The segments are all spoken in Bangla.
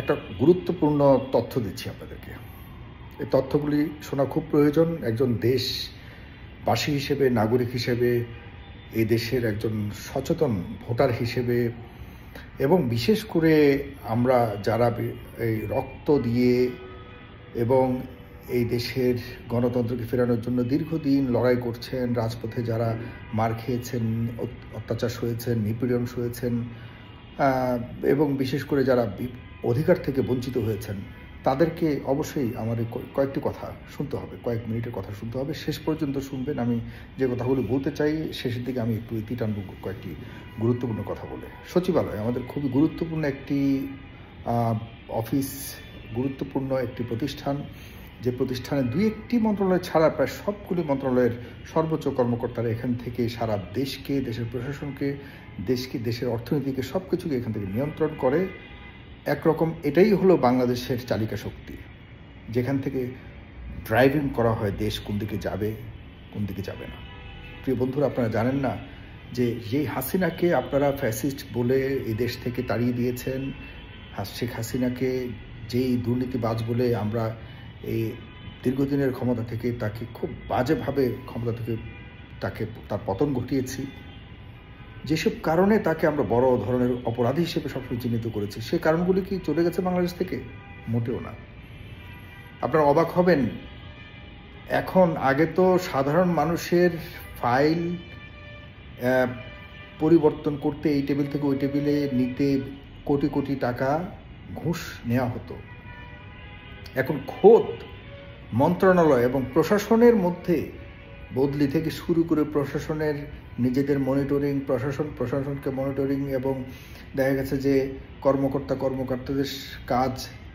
একটা গুরুত্বপূর্ণ তথ্য দিচ্ছি আপনাদেরকে। এই তথ্যগুলি শোনা খুব প্রয়োজন একজন দেশবাসী হিসেবে, নাগরিক হিসেবে, এই দেশের একজন সচেতন ভোটার হিসেবে, এবং বিশেষ করে আমরা যারা এই রক্ত দিয়ে এবং এই দেশের গণতন্ত্রকে ফেরানোর জন্য দীর্ঘদিন লড়াই করছেন, রাজপথে যারা মার খেয়েছেন, অত্যাচার সয়েছেন, নিপীড়ন সয়েছেন, এবং বিশেষ করে যারা অধিকার থেকে বঞ্চিত হয়েছেন, তাদেরকে অবশ্যই আমাদের কয়েকটি কথা শুনতে হবে, কয়েক মিনিটের কথা শুনতে হবে। শেষ পর্যন্ত শুনবেন। আমি যে কথাগুলো বলতে চাই শেষের দিকে আমি একটু ইতি টানব কয়েকটি গুরুত্বপূর্ণ কথা বলে। সচিবালয় আমাদের খুবই গুরুত্বপূর্ণ একটি অফিস, গুরুত্বপূর্ণ একটি প্রতিষ্ঠান, যে প্রতিষ্ঠানে দুই একটি মন্ত্রণালয় ছাড়া প্রায় সবগুলি মন্ত্রণালয়ের সর্বোচ্চ কর্মকর্তারা এখান থেকে সারা দেশকে, দেশের প্রশাসনকে, দেশের অর্থনীতিকে সব কিছুকে এখান থেকে নিয়ন্ত্রণ করে। একরকম এটাই হলো বাংলাদেশের চালিকা শক্তি, যেখান থেকে ড্রাইভিং করা হয় দেশ কোন দিকে যাবে, কোন দিকে যাবে না। প্রিয় বন্ধুরা, আপনারা জানেন না যে যেই হাসিনাকে আপনারা ফ্যাসিস্ট বলে এই দেশ থেকে তাড়িয়ে দিয়েছেন, শেখ হাসিনাকে যেই দুর্নীতিবাজ বলে আমরা এই দীর্ঘদিনের ক্ষমতা থেকে তাকে খুব বাজেভাবে ক্ষমতা থেকে তার পতন ঘটিয়েছি, যেসব কারণে তাকে আমরা বড় ধরনের অপরাধী হিসেবে সবসময় চিহ্নিত করেছি, সেই কারণগুলি কি চলে গেছে বাংলাদেশ থেকে? মোটেও না। আপনারা অবাক হবেন, এখন আগে তো সাধারণ মানুষের ফাইল পরিবর্তন করতে এই টেবিল থেকে ওই টেবিলে নিতে কোটি কোটি টাকা ঘুষ নেওয়া হতো। এখন খোদ মন্ত্রণালয় এবং প্রশাসনের মধ্যে বদলি থেকে শুরু করে প্রশাসনের নিজেদের মনিটরিং, প্রশাসনকে মনিটরিং, এবং দেখা গেছে যে কর্মকর্তাদের কাজ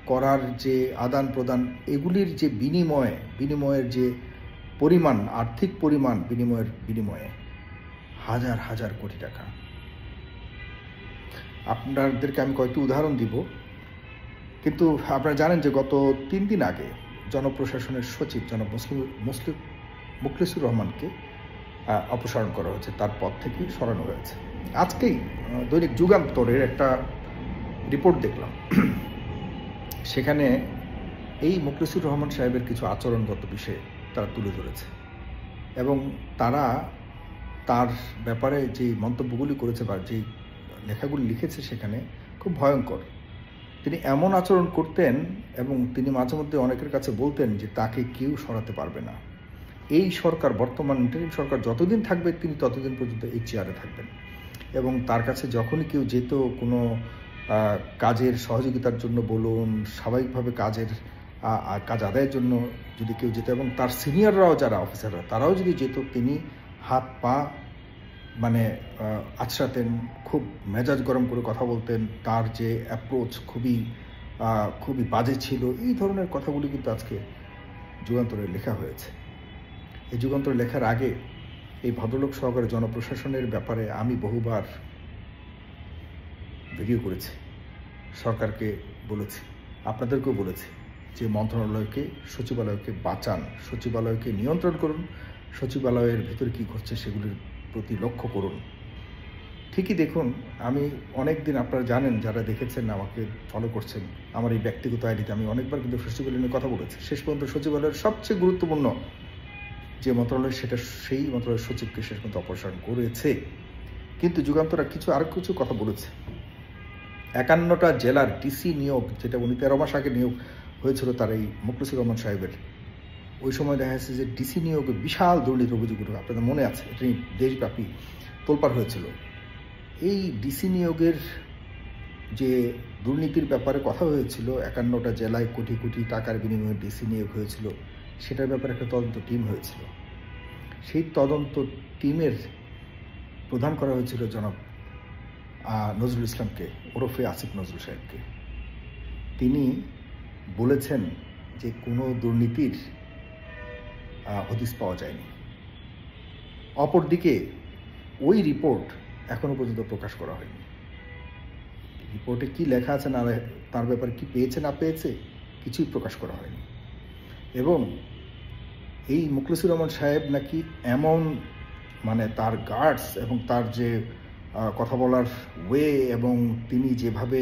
করার যে আদান প্রদান, এগুলির যে বিনিময়ের যে পরিমাণ, আর্থিক পরিমাণ বিনিময়ে হাজার হাজার কোটি টাকা। আপনাদেরকে আমি কয়েকটি উদাহরণ দিব, কিন্তু আপনারা জানেন যে গত 3 দিন আগে জনপ্রশাসনের সচিব জনাব মুখলেসুর রহমানকে অপসারণ করা হয়েছে, তার পদ থেকে সরানো হয়েছে। আজকেই দৈনিক যুগান্তরের একটা রিপোর্ট দেখলাম, সেখানে এই মুখলেসুর রহমান সাহেবের কিছু আচরণগত বিষয়ে তারা তুলে ধরেছে, এবং তারা তার ব্যাপারে যে মন্তব্যগুলি করেছে বা যে লেখাগুলি লিখেছে সেখানে খুব ভয়ঙ্কর। তিনি এমন আচরণ করতেন এবং তিনি মাঝে মধ্যে অনেকের কাছে বলতেন যে তাকে কেউ সরাতে পারবে না। এই সরকার, বর্তমান ইন্টারিম সরকার যতদিন থাকবে তিনি ততদিন পর্যন্ত এই চেয়ারে থাকবেন, এবং তার কাছে যখনই কেউ যেত কোনো কাজের সহযোগিতার জন্য বলুন, স্বাভাবিকভাবে কাজ আদায়ের জন্য যদি কেউ যেত, এবং তার সিনিয়ররাও যারা অফিসাররা তারাও যদি যেত, তিনি হাত পা আছড়াতেন, খুব মেজাজ গরম করে কথা বলতেন, তার যে অ্যাপ্রোচ খুবই বাজে ছিল। এই ধরনের কথাগুলি কিন্তু আজকে যুগান্তরে লেখা হয়েছে। এই যুগান্তরে লেখার আগে এই ভদ্রলোক সহকারে জনপ্রশাসনের ব্যাপারে আমি বহুবার ভিডিও করেছি, সরকারকে বলেছি, আপনাদেরকেও বলেছি যে মন্ত্রণালয়কে, সচিবালয়কে বাঁচান, সচিবালয়কে নিয়ন্ত্রণ করুন, সচিবালয়ের ভেতরে কী ঘটছে সেগুলির প্রতি লক্ষ্য করুন। ঠিকই দেখুন, আমি অনেক দিন, আপনারা জানেন যারা দেখেছেন, আমাকে ফলো করছেন, আমার এই ব্যক্তিগত আইডিতে আমি অনেকবার কিন্তু সচিবালয় নিয়ে কথা বলেছি। শেষ পর্যন্ত সচিবালয়ের সবচেয়ে গুরুত্বপূর্ণ যে মন্ত্রণালয়, সেই মন্ত্রণালয়ের সচিবকে শেষ পর্যন্ত অপসারণ করেছে। কিন্তু যুগান্তর আরও কিছু কথা বলেছে। 51টা জেলার ডিসি নিয়োগ, যেটা 13 মাস আগে নিয়োগ হয়েছিল তার এই মুখলেসুর রহমান সাহেবের, ওই সময় দেখা যাচ্ছে যে ডিসি নিয়োগে বিশাল দুর্নীতির অভিযোগ উঠে, আপনাদের মনে আছে, এটি দেশব্যাপী তোলপাড় হয়েছিল। এই ডিসি নিয়োগের যে দুর্নীতির ব্যাপারে কথা হয়েছিল, 51টা জেলায় কোটি কোটি টাকার বিনিময়ে ডিসি নিয়োগ হয়েছিল, সেটার ব্যাপারে একটা তদন্ত টিম হয়েছিল। সেই তদন্ত টিমের প্রধান করা হয়েছিল জনাব নজরুল ইসলামকে, ওরফে আসিফ নজরুল সাহেবকে। তিনি বলেছেন যে কোনো দুর্নীতির হদিস পাওয়া যায়নি। অপরদিকে ওই রিপোর্ট এখনো পর্যন্ত প্রকাশ করা হয়নি। রিপোর্টে কি লেখা আছে না, তার ব্যাপারে কি পেয়েছে না পেয়েছে, কিছুই প্রকাশ করা হয়নি। এবং এই মুখলেসুর রহমান সাহেব নাকি এমন, তার গার্ডস এবং তার যে কথা বলার ওয়ে, এবং তিনি যেভাবে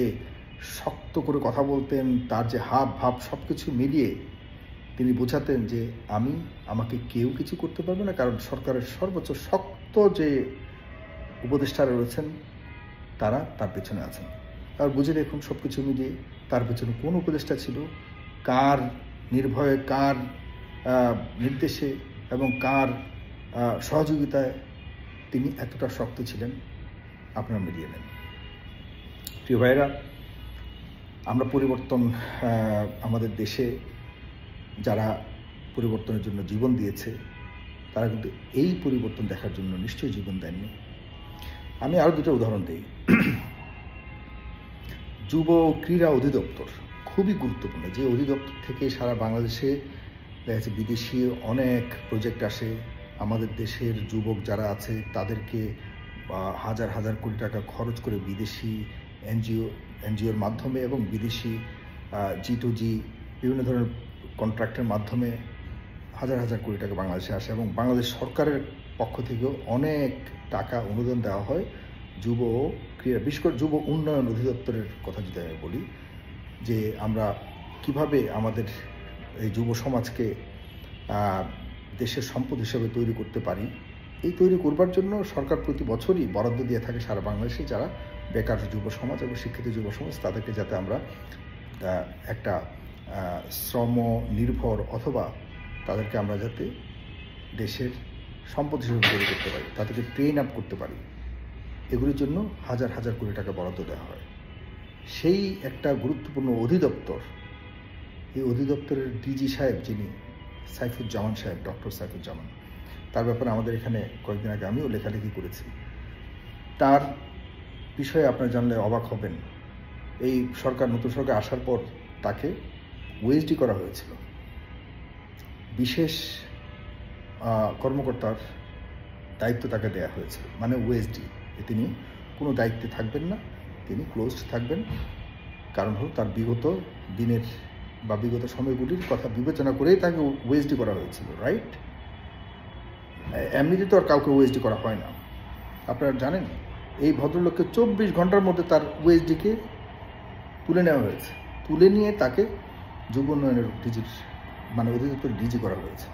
শক্ত করে কথা বলতেন, তার যে হাব ভাব সব কিছু মিলিয়ে তিনি বোঝাতেন যে আমাকে কেউ কিছু করতে পারবে না, কারণ সরকারের সর্বোচ্চ শক্ত যে উপদেষ্টারা রয়েছেন তারা তার পেছনে আছেন। আর বুঝে দেখুন সব কিছু মিলিয়ে তার পেছনে কোন উপদেষ্টা ছিল, কার নির্ভয়ে, কার নির্দেশে এবং কার সহযোগিতায় তিনি এতটা শক্ত ছিলেন, আপনারা মিলিয়ে নেন। প্রিয় ভাইয়েরা, আমরা পরিবর্তন, আমাদের দেশে যারা পরিবর্তনের জন্য জীবন দিয়েছে তারা কিন্তু এই পরিবর্তন দেখার জন্য নিশ্চয়ই জীবন দেননি। আমি আরও দুটো উদাহরণ দিই। যুব ক্রীড়া অধিদপ্তর খুবই গুরুত্বপূর্ণ, যে অধিদপ্তর থেকে সারা বাংলাদেশে দেখা যাচ্ছে বিদেশি অনেক প্রজেক্ট আসে। আমাদের দেশের যুবক যারা আছে তাদেরকে হাজার হাজার কোটি টাকা খরচ করে বিদেশি এনজিওর মাধ্যমে এবং বিদেশি G2G বিভিন্ন ধরনের কন্ট্রাক্টের মাধ্যমে হাজার হাজার কোটি টাকা বাংলাদেশে আসে, এবং বাংলাদেশ সরকারের পক্ষ থেকেও অনেক টাকা অনুদান দেওয়া হয় যুব ক্রীড়া, বিশেষ করে যুব উন্নয়ন অধিদপ্তরের কথা যদি আমি বলি, যে আমরা কিভাবে আমাদের এই যুব সমাজকে দেশের সম্পদ হিসেবে তৈরি করতে পারি। এই তৈরি করবার জন্য সরকার প্রতি বছরই বরাদ্দ দিয়ে থাকে সারা বাংলাদেশে যারা বেকার যুব সমাজ এবং শিক্ষিত যুব সমাজ, তাদেরকে যাতে আমরা একটা শ্রম নির্ভর অথবা তাদেরকে আমরা যাতে দেশের সম্পদ হিসেবে তৈরি করতে পারি, তাদেরকে ট্রেন আপ করতে পারি, এগুলির জন্য হাজার হাজার কোটি টাকা বরাদ্দ দেওয়া হয়। সেই একটা গুরুত্বপূর্ণ অধিদপ্তর, এই অধিদপ্তরের ডিজি সাহেব যিনি সাইফুজ্জামান সাহেব, ডক্টর সাইফুজ্জামান, তার ব্যাপারে আমাদের এখানে কয়েকদিন আগে আমিও লেখালেখি করেছি। তার বিষয়ে আপনারা জানলে অবাক হবেন। এই নতুন সরকার আসার পর তাকে ওএসডি করা হয়েছিল, বিশেষ কর্মকর্তার দায়িত্ব তাকে দেওয়া হয়েছিল, মানে ওএসডি। তিনি কোনো দায়িত্বে থাকবেন না, তিনি ক্লোজড থাকবেন। কারণ হল তার বিগত দিনের বা বিগত সময়গুলির কথা বিবেচনা করেই তাকে ওএসডি করা হয়েছিল, রাইট? এমনিতে তো আর কাউকে ওএসডি করা হয় না। আপনারা জানেন এই ভদ্রলোককে 24 ঘন্টার মধ্যে তার ওএসডিকে তুলে নেওয়া হয়েছে, তুলে নিয়ে তাকে যুব উন্নয়নের মানে অধিদপ্তর ডিজি করা হয়েছে।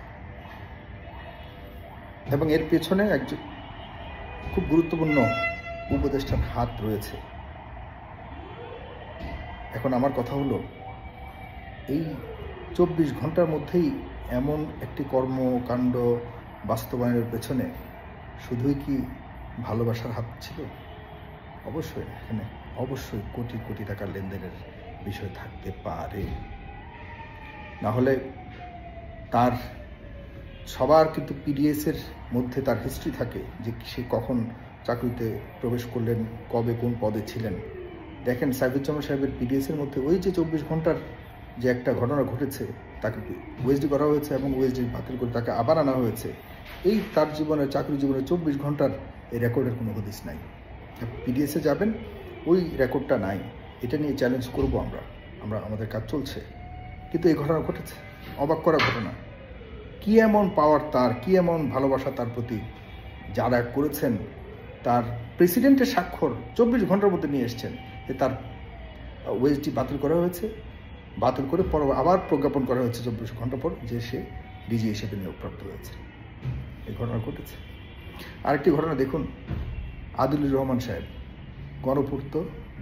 এবং এর পেছনে একজন খুব গুরুত্বপূর্ণ উপদেষ্টার হাত রয়েছে। এখন আমার কথা হলো, এই 24 ঘন্টার মধ্যেই এমন একটি কর্মকাণ্ড বাস্তবায়নের পেছনে শুধুই কি ভালোবাসার হাত ছিল? অবশ্যই এখানে অবশ্যই কোটি কোটি টাকার লেনদেনের বিষয় থাকতে পারে। না হলে তার সবার কিন্তু পিডিএসের মধ্যে তার হিস্ট্রি থাকে, যে সে কখন চাকরিতে প্রবেশ করলেন, কবে কোন পদে ছিলেন। দেখেন সাইফুজ্জামান সাহেবের পিডিএসের মধ্যে ওই যে 24 ঘন্টার যে একটা ঘটনা ঘটেছে, তাকে ওএসডি করা হয়েছে এবং ওএসডি বাতিল করে তাকে আবার আনা হয়েছে। এই তার চাকরি জীবনে 24 ঘন্টার এই রেকর্ডের কোনো হদিস নাই। পিডিএসে যাবেন, ওই রেকর্ডটা নাই। এটা নিয়ে চ্যালেঞ্জ করব আমরা, আমাদের কাজ চলছে। কিন্তু এই ঘটনা ঘটেছে, অবাক করা ঘটনা। কি এমন পাওয়ার তার, কি এমন ভালোবাসা তার প্রতি, যারা করেছেন তার প্রেসিডেন্টের স্বাক্ষর 24 ঘন্টার মধ্যে নিয়ে এসছেন যে তার ওএসডি বাতিল করা হয়েছে, বাতিল করে পর আবার প্রজ্ঞাপন করা হয়েছে 24 ঘন্টা পর যে সে ডিজি হিসেবে নিয়োগপ্রাপ্ত হয়েছে। এই ঘটনা ঘটেছে। আরেকটি ঘটনা দেখুন, আদিলুর রহমান সাহেব, গণপূর্ত,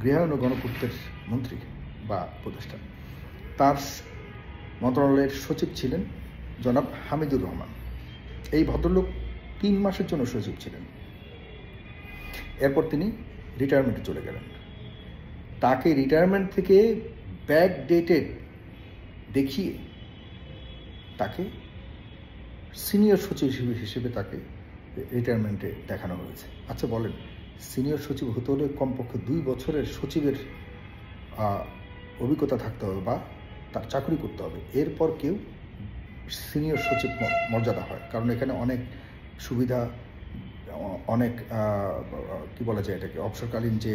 গৃহায়ন ও গণপূর্তের মন্ত্রী বা উপদেষ্টা, তার মন্ত্রণালয়ের সচিব ছিলেন জনাব হামিদুর রহমান। এই ভদ্রলোক 3 মাসের জন্য সচিব ছিলেন, এরপর তিনি রিটায়ারমেন্টে চলে গেলেন। তাকে রিটায়ারমেন্ট থেকে ব্যাক ডেটেড দেখিয়ে তাকে সিনিয়র সচিব হিসেবে তাকে রিটায়ারমেন্টে দেখানো হয়েছে। আচ্ছা বলেন, সিনিয়র সচিব হতে হলে কমপক্ষে 2 বছরের সচিবের অভিজ্ঞতা থাকতে হবে বা তার চাকরি করতে হবে, এরপর কেউ সিনিয়র সচিব মর্যাদা হয়। কারণ এখানে অনেক সুবিধা, অনেক কি বলা যায় এটাকে, অবসরকালীন যে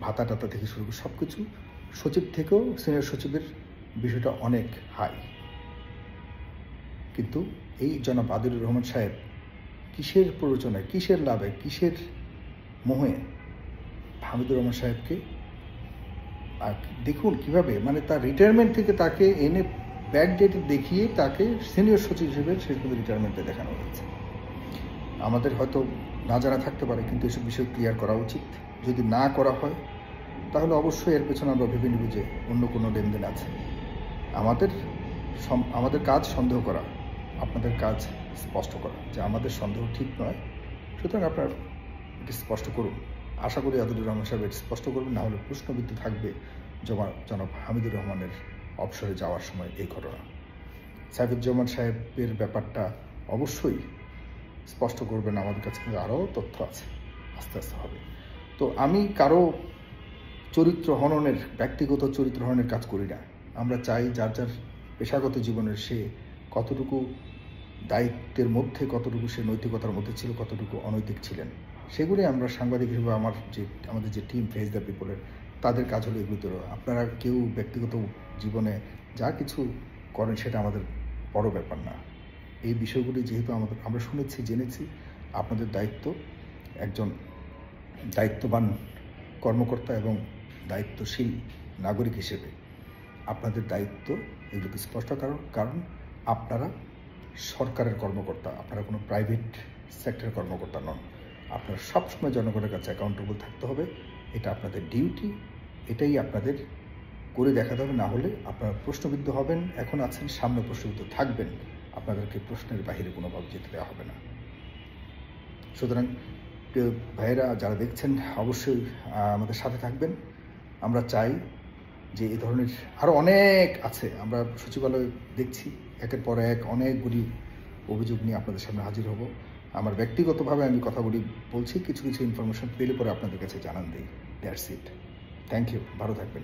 ভাতা টাতা থেকে শুরু করে সব কিছু, সচিব থেকেও সিনিয়র সচিবের বিষয়টা অনেক হাই। কিন্তু এই জনাব আদিলুর রহমান সাহেব কিসের প্ররোচনায়, কিসের লাভে, কিসের মোহে হামিদুর রহমান সাহেবকে আর দেখুন কিভাবে মানে তার রিটায়ারমেন্ট থেকে তাকে এনে ব্যাক ডেট দেখিয়ে তাকে সিনিয়র সচিব হিসেবে শেষ পর্যন্ত রিটায়ারমেন্টে দেখানো হয়েছে। আমাদের হয়তো না জানা থাকতে পারে, কিন্তু এসব বিষয় ক্লিয়ার করা উচিত। যদি না করা হয় তাহলে অবশ্যই এর পেছনে আমরা ভেবে নিব যে অন্য কোনো লেনদেন আছে। আমাদের কাজ সন্দেহ করা, আপনাদের কাজ স্পষ্ট করা যে আমাদের সন্দেহ ঠিক নয়। সুতরাং আপনার এটি স্পষ্ট করুন। আশা করি আদিলুর রহমান সাহেব এটি স্পষ্ট করবেন, না হলে প্রশ্নবিদ্ধ থাকবে জনাব হামিদুর রহমানের অবসরে যাওয়ার সময় এই ঘটনা। সাইফুজ্জামান সাহেবের ব্যাপারটা অবশ্যই স্পষ্ট করবেন। আমাদের কাছে কিন্তু আরও তথ্য আছে, আস্তে আস্তে হবে। তো আমি কারো চরিত্র হননের, ব্যক্তিগত চরিত্র হননের কাজ করি না। আমরা চাই যার যার পেশাগত জীবনের সে কতটুকু দায়িত্বের মধ্যে, কতটুকু সে নৈতিকতার মধ্যে ছিল, কতটুকু অনৈতিক ছিলেন, সেগুলি আমরা সাংবাদিক হিসেবে আমাদের যে টিম ফেস দ্য পিপলের, তাদের কাজ হলো এগুলো। আপনারা কেউ ব্যক্তিগত জীবনে যা কিছু করেন সেটা আমাদের বড় ব্যাপার না। এই বিষয়গুলি যেহেতু আমরা শুনেছি, জেনেছি, আপনাদের দায়িত্ব একজন দায়িত্ববান কর্মকর্তা এবং দায়িত্বশীল নাগরিক হিসেবে আপনাদের দায়িত্ব এগুলোকে স্পষ্ট কারণ আপনারা সরকারের কর্মকর্তা, আপনারা কোনো প্রাইভেট সেক্টরের কর্মকর্তা নন। আপনারা সবসময় জনগণের কাছে অ্যাকাউন্টেবল থাকতে হবে। এটা আপনাদের ডিউটি, এটাই আপনাদের করে দেখাতে হবে। না হলে আপনারা প্রশ্নবিদ্ধ হবেন, এখন আছেন, সামনে প্রশ্নবিদ্ধ থাকবেন। আপনাদেরকে প্রশ্নের বাহিরে কোনোভাবে যেতে দেওয়া হবে না। সুতরাং প্রিয় ভাইয়েরা যারা দেখছেন, অবশ্যই আমাদের সাথে থাকবেন। আমরা চাই যে এই ধরনের আরও অনেক আছে। আমরা সচিবালয়ে দেখছি একের পর এক অনেকগুলি অভিযোগ নিয়ে আপনাদের সামনে হাজির হব। আমার ব্যক্তিগতভাবে আমি কথাগুলি বলছি, কিছু কিছু ইনফরমেশন পেলে পরে আপনাদের কাছে জানান দিই। That's it. থ্যাংক ইউ, ভালো থাকবেন।